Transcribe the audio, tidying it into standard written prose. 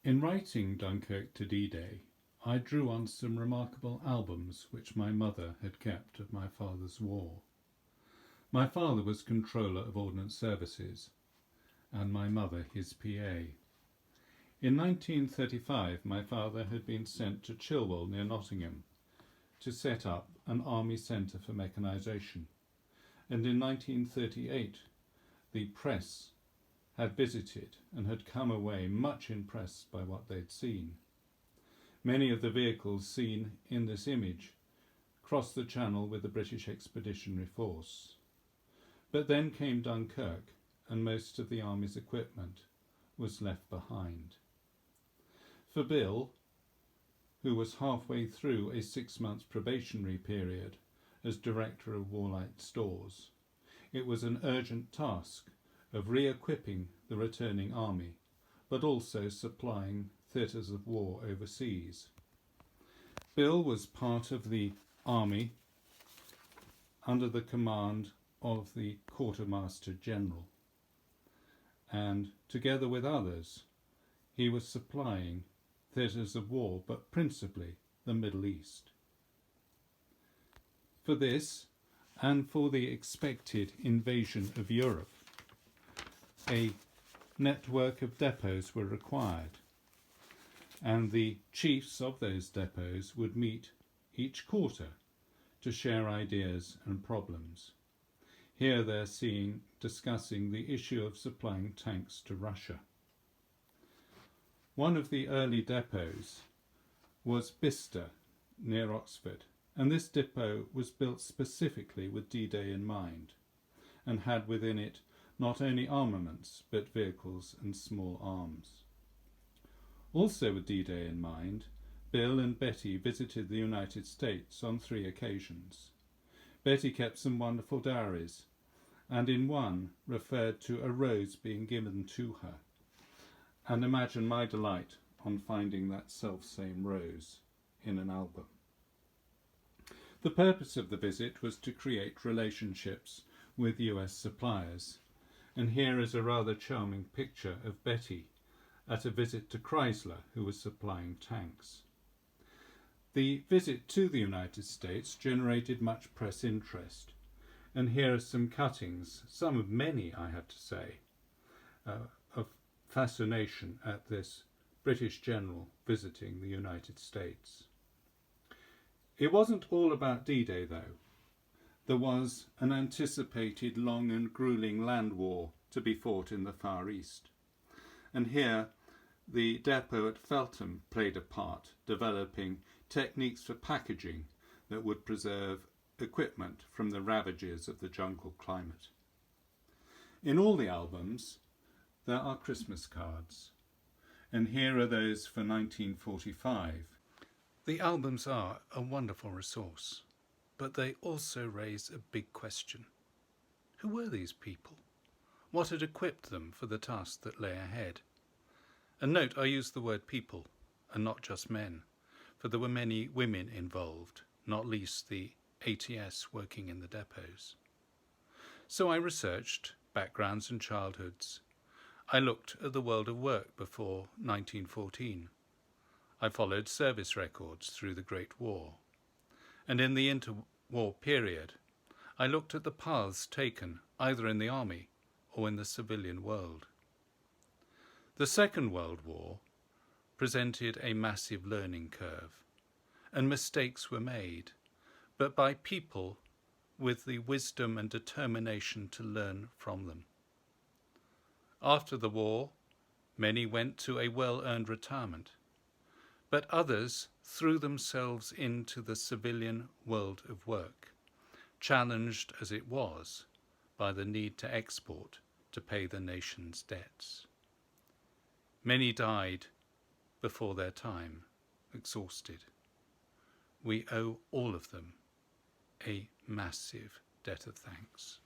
In writing Dunkirk to D-Day, I drew on some remarkable albums which my mother had kept of my father's war. My father was Controller of Ordnance Services, and my mother his PA. In 1935, my father had been sent to Chilwell near Nottingham to set up an army centre for mechanisation, and in 1938 the press had visited and had come away much impressed by what they'd seen. Many of the vehicles seen in this image crossed the Channel with the British Expeditionary Force. But then came Dunkirk, and most of the Army's equipment was left behind. For Bill, who was halfway through a 6-month probationary period as Director of Warlight Stores, it was an urgent task of re-equipping the returning army, but also supplying theatres of war overseas. Bill was part of the army under the command of the Quartermaster General, and together with others he was supplying theatres of war, but principally the Middle East. For this, and for the expected invasion of Europe, a network of depots were required, and the chiefs of those depots would meet each quarter to share ideas and problems. Here they're discussing the issue of supplying tanks to Russia. One of the early depots was Bicester, near Oxford, and this depot was built specifically with D-Day in mind, and had within it not only armaments, but vehicles and small arms. Also with D-Day in mind, Bill and Betty visited the United States on 3 occasions. Betty kept some wonderful diaries, and in one referred to a rose being given to her. And imagine my delight on finding that self-same rose in an album. The purpose of the visit was to create relationships with US suppliers, and here is a rather charming picture of Betty at a visit to Chrysler, who was supplying tanks. The visit to the United States generated much press interest, and here are some cuttings, some of many I have to say, of fascination at this British general visiting the United States. It wasn't all about D-Day though. There was an anticipated long and gruelling land war to be fought in the Far East. And here the depot at Feltham played a part, developing techniques for packaging that would preserve equipment from the ravages of the jungle climate. In all the albums there are Christmas cards, and here are those for 1945. The albums are a wonderful resource, but they also raise a big question. Who were these people? What had equipped them for the task that lay ahead? And note, I use the word people, and not just men, for there were many women involved, not least the ATS working in the depots. So I researched backgrounds and childhoods. I looked at the world of work before 1914. I followed service records through the Great War. And in the interwar period, I looked at the paths taken either in the army or in the civilian world. The Second World War presented a massive learning curve, and mistakes were made, but by people with the wisdom and determination to learn from them. After the war, many went to a well-earned retirement, but others threw themselves into the civilian world of work, challenged as it was by the need to export to pay the nation's debts. Many died before their time, exhausted. We owe all of them a massive debt of thanks.